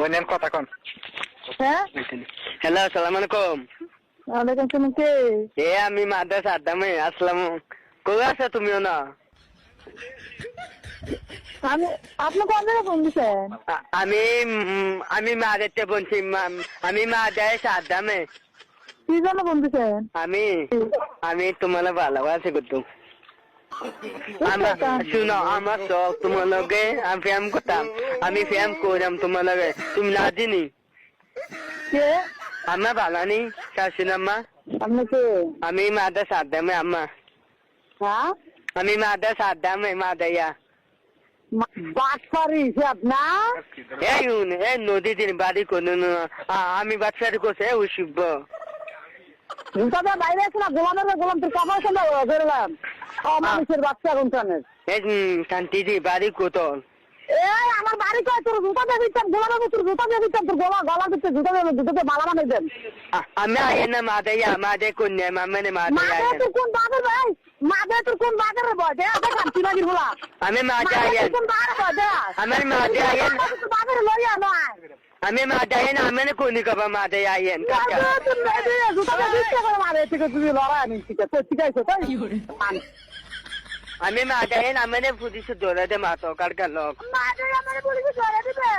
বলেন কথা কোন। হ্যাঁ হ্যালো, আসসালামু আলাইকুম। ওয়ালাইকুম আসসালাম। কে? আমি মাদ্রাসা আদামে আসলাম। কই আছো তুমিও না? আমি আপনি কোন জায়গায় ফোন দিচ্ছেন? আমি আমি মাদেরতে বলছি, আমি মাদ্রাসা আদামে। কি জন্য ফোন দিচ্ছেন? আমি তোমার ভালোবাসি করতো। শুনো, আমার শখ তোমার লগে আমি ফ্যাম করতাম। আমি ফ্যাম করলাম তোমার লগে, তুমি না দিনি। কে? আম্মা ভালো নি শাশুন আম্মা? আপনি কে? আমি মাদ্রাসা আদামে আম্মা। হ্যাঁ আমি মাদ্রাসা আদামে মাদাইয়া। বাটপারি হিসাব না? এই নদী দিন বাড়ি কোন আমি বাচ্চাটি করছে উসিব। তবে বাইরে আছে না, গোলাম তোর কাপড় সঙ্গে বেরোলাম। মানুষের বাচ্চা গুনটানের শান্তি দি বাড়ি কোতল। এই আমার বাড়ি কয় তোর জুতা দিয়ে দিচ্ছেন, গোলামে তোর জুতা দিয়ে দিচ্ছেন, তোর গলা দিচ্ছে জুতা দিয়ে, জুতাতে মালা বানাই দেন। আমি আয় না মাদাইয়া, মাদে কন্যা মামানে মাদে তোর কোন বাগের ভাই? মাদে তোর কোন বাগের বয়? দেয়া দেখান চিনাগির বলা। আমি মাদে আয়েন, কোন বাগের বয় দেয়া? আমি মাদে আয়েন, তোর বাগের লইয়া নয়। আমি মাদে আয়েন, আমি কোনি কবা মাদে আয়েন কাকা। জুতা দিয়ে দিচ্ছে করে মারে, ঠিক আছে তুই লড়াই আনিস, ঠিক আছে ঠিক আছে তাই। আমি মাদে আয়েন, আমি পুলিশ দৌড়াতে মাতো কার লোক। মাদে আমার পুলিশ ধরে দিবে।